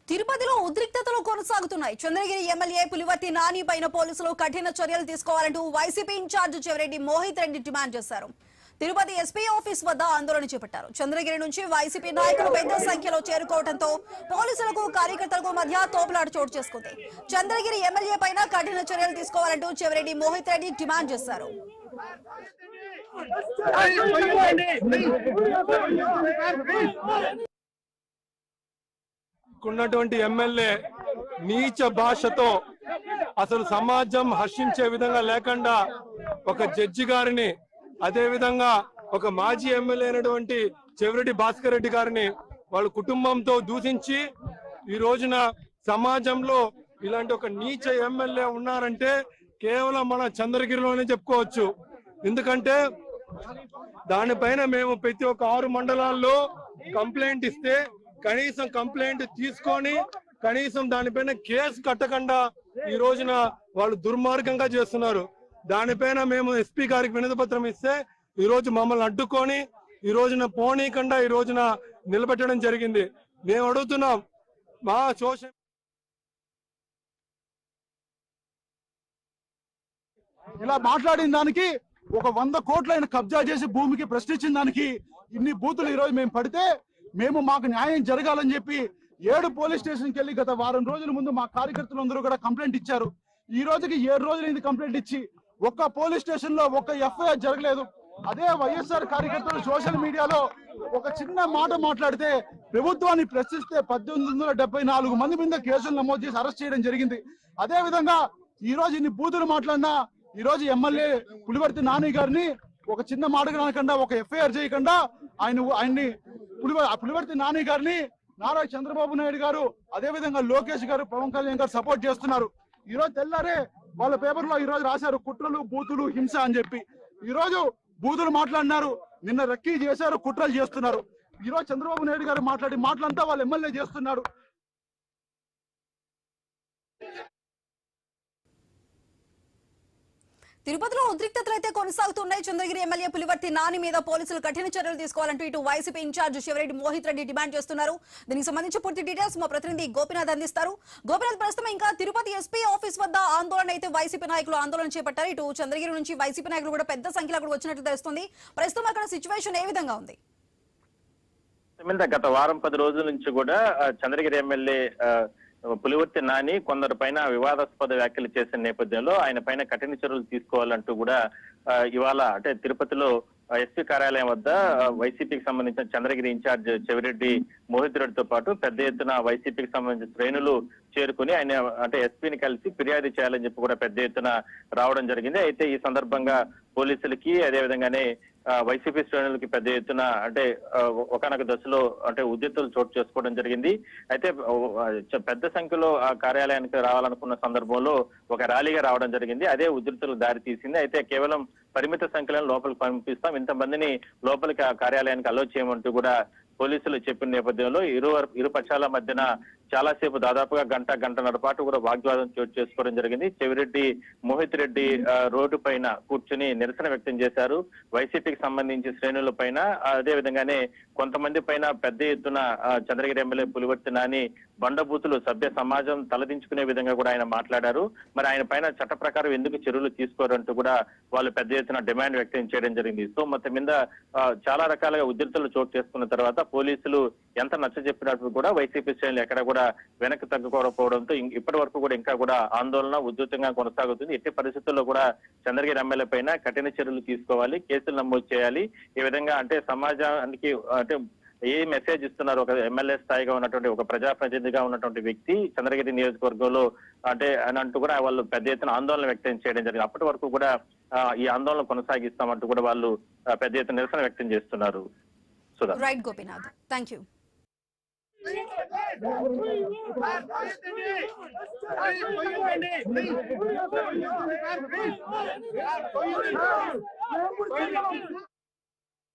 తిరుపతిలో ఉద్రిక్తతలు కొనసాగుతున్నాయి. చంద్రగిరి ఎమ్మెల్యే పులివర్తి నాని పైన పోలీసులు కఠిన చర్యలు తీసుకోవాలంటూ వైసీపీ ఇన్ఛార్జ్ చెవిరెడ్డి మోహిత్ రెడ్డి డిమాండ్ చేశారు. తిరుపతి ఎస్పీ ఆఫీస్ వద్ద ఆందోళన చేపట్టారు. చంద్రగిరి నుంచి వైసీపీ నాయకులు పెద్ద సంఖ్యలో చేరుకోవడంతో పోలీసులకు కార్యకర్తలకు మధ్య తోపులాట చోటు చేసుకుంది. చంద్రగిరి ఎమ్మెల్యే పైన కఠిన చర్యలు తీసుకోవాలంటూ చెవిరెడ్డి మోహిత్ రెడ్డి డిమాండ్ చేశారు. ఉన్నటువంటి ఎమ్మెల్యే నీచ భాషతో అసలు సమాజం హర్షించే విధంగా లేకుండా ఒక జడ్జి గారిని, అదే విధంగా ఒక మాజీ ఎమ్మెల్యే అయినటువంటి చెవిరెడ్డి భాస్కర్ రెడ్డి గారిని వాళ్ళ కుటుంబంతో దూషించి ఈ రోజున సమాజంలో ఇలాంటి ఒక నీచ ఎమ్మెల్యే ఉన్నారంటే కేవలం మన చంద్రగిరిలోనే చెప్పుకోవచ్చు. ఎందుకంటే దానిపైన మేము ప్రతి ఒక్క 6 మండలాల్లో కంప్లైంట్ ఇస్తే కనీసం కంప్లైంట్ తీసుకొని కనీసం దానిపైన కేసు కట్టకుండా ఈ రోజున వాళ్ళు దుర్మార్గంగా చేస్తున్నారు. దానిపైన మేము ఎస్పీ గారికి వినతి పత్రం ఇస్తే ఈ రోజు మమ్మల్ని అడ్డుకొని ఈ రోజున పోనీకుండా ఈ రోజున నిలబెట్టడం జరిగింది. మేము అడుగుతున్నాం, మా సోషల్ ఇలా మాట్లాడిన దానికి ఒక 100 కోట్ల ఆయన కబ్జా చేసి భూమికి ప్రశ్నించిన దానికి ఇన్ని బూతులు ఈ రోజు మేము పడితే మాకు న్యాయం జరగాలని చెప్పి 7 పోలీస్ స్టేషన్కి వెళ్ళి గత వారం రోజుల ముందు మా కార్యకర్తలందరూ కూడా కంప్లైంట్ ఇచ్చారు. ఈ రోజుకి 7 రోజులైంది కంప్లైంట్ ఇచ్చి ఒక్క పోలీస్ స్టేషన్ లో ఒక్క ఎఫ్ఐఆర్ జరగలేదు. అదే వైఎస్ఆర్ కార్యకర్తలు సోషల్ మీడియాలో ఒక చిన్న మాట మాట్లాడితే ప్రభుత్వాన్ని ప్రశ్నిస్తే 1874 మంది మీద కేసులు నమోదు చేసి అరెస్ట్ చేయడం జరిగింది. అదే విధంగా ఈ రోజు ఇన్ని బూతులు మాట్లాడినా ఈ రోజు ఎమ్మెల్యే పులివర్తి నాని గారిని ఒక చిన్న మాట అనకుండా ఒక ఎఫ్ఐఆర్ చేయకుండా ఆయన్ని పులివర్తి నాని గారిని నారా చంద్రబాబు నాయుడు గారు, అదే విధంగా లోకేష్ గారు, పవన్ కళ్యాణ్ గారు సపోర్ట్ చేస్తున్నారు. ఈ రోజు తెల్లారే వాళ్ళ పేపర్ లో ఈ రోజు రాశారు కుట్రలు, బూతులు, హింస అని చెప్పి. ఈ రోజు బూతులు మాట్లాడినారు, నిన్న రెక్కీ చేశారు, కుట్రలు చేస్తున్నారు. ఈ రోజు చంద్రబాబు నాయుడు గారు మాటలంతా వాళ్ళు ఎమ్మెల్యే చేస్తున్నారు. తిరుపతిలో ఉద్రిక్తతలు అయితే కొనసాగుతున్నాయి. చంద్రగిరి ఎమ్మెల్యే పులివర్తి నాని మీద పోలీసులు కఠిన చర్యలు తీసుకోవాలంటూ ఇటు వైసీపీ ఇన్ఛార్జ్ చెవిరెడ్డి మోహిత్ రెడ్డి డిమాండ్ చేస్తున్నారు. దీనికి సంబంధించి పూర్తి డీటెయిల్స్ మా ప్రతినిధి గోపినాథ్ అందిస్తారు. గోపినాథ్, ప్రస్తుతం ఇంకా తిరుపతి ఎస్పీ ఆఫీస్ వద్ద ఆందోళన అయితే వైసీపీ నాయకులు ఆందోళన చేపట్టారు. ఇటు చంద్రగిరి నుంచి వైసీపీ నాయకులు కూడా పెద్ద సంఖ్యలో అక్కడ వచ్చినట్లు తెలుస్తుంది. ప్రస్తుతం అక్కడ సిచ్యువేషన్ ఏ విధంగా ఉంది? గత వారం 10 రోజుల నుంచి కూడా చంద్రగిరి ఎమ్మెల్యే పులివర్తి నాని కొందరు పైన వివాదాస్పద వ్యాఖ్యలు చేసిన నేపథ్యంలో ఆయన పైన కఠిన చర్యలు తీసుకోవాలంటూ కూడా ఇవాళ అంటే తిరుపతిలో ఎస్పీ కార్యాలయం వద్ద వైసీపీకి సంబంధించిన చంద్రగిరి ఇన్ఛార్జ్ చెవిరెడ్డి మోహిత్ రెడ్డితో పాటు పెద్ద ఎత్తున వైసీపీకి సంబంధించిన శ్రేణులు చేరుకుని ఆయన అంటే ఎస్పీని కలిసి ఫిర్యాదు చేయాలని చెప్పి కూడా పెద్ద ఎత్తున రావడం జరిగింది. అయితే ఈ సందర్భంగా పోలీసులకి అదేవిధంగానే వైసీపీ శ్రేణులకి పెద్ద ఎత్తున అంటే ఒకనొక దశలో అంటే ఉద్రిక్తతలు చోటు చేసుకోవడం జరిగింది. అయితే పెద్ద సంఖ్యలో ఆ కార్యాలయానికి రావాలనుకున్న సందర్భంలో ఒక ర్యాలీగా రావడం జరిగింది. అదే ఉద్రిక్తతలకు దారి తీసింది. అయితే కేవలం పరిమిత సంఖ్యలో లోపలికి పంపిస్తాం, ఇంతమందిని లోపలికి ఆ కార్యాలయానికి అలో చేయమంటూ కూడా పోలీసులు చెప్పిన నేపథ్యంలో ఇరు పక్షాల మధ్యన చాలాసేపు దాదాపుగా గంటన్నర పాటు కూడా వాగ్వాదం చోటు చేసుకోవడం జరిగింది. చెవిరెడ్డి మోహిత్ రెడ్డి రోడ్డు పైన కూర్చుని నిరసన వ్యక్తం చేశారు. వైసీపీకి సంబంధించి శ్రేణుల పైన అదే విధంగానే కొంతమంది పైన పెద్ద ఎత్తున చంద్రగిరి ఎమ్మెల్యే పులివర్తి నాని బండబూతులు సభ్య సమాజం తలదించుకునే విధంగా కూడా ఆయన మాట్లాడారు. మరి ఆయన పైన చట్ట ప్రకారం ఎందుకు చర్యలు తీసుకోరంటూ కూడా వాళ్ళు పెద్ద ఎత్తున డిమాండ్ వ్యక్తం చేయడం జరిగింది. సో మొత్తం మీద చాలా రకాలుగా ఉద్రిక్తతలు చోటు చేసుకున్న తర్వాత పోలీసులు ఎంత నచ్చ చెప్పినప్పుడు కూడా వైసీపీ శ్రేణులు ఎక్కడ కూడా వెనక్కి తగ్గకపోవడంతో ఇప్పటి వరకు కూడా ఇంకా కూడా ఆందోళన ఉధృతంగా కొనసాగుతుంది. ఎట్టి పరిస్థితుల్లో కూడా చంద్రగిరి ఎమ్మెల్యే పైన కఠిన చర్యలు తీసుకోవాలి, కేసులు నమోదు చేయాలి. ఈ విధంగా అంటే సమాజానికి అంటే ఏ మెసేజ్ ఇస్తున్నారు ఒక ఎమ్మెల్యే స్థాయిగా ఉన్నటువంటి ఒక ప్రజాప్రతినిధిగా ఉన్నటువంటి వ్యక్తి చంద్రగిరి నియోజకవర్గంలో అంటే అని అంటూ కూడా వాళ్ళు పెద్ద ఎత్తున ఆందోళన వ్యక్తం చేయడం జరిగింది. అప్పటి వరకు కూడా ఈ ఆందోళన కొనసాగిస్తామంటూ కూడా వాళ్ళు పెద్ద ఎత్తున నిరసన వ్యక్తం చేస్తున్నారు. Right Gopinath, thank you.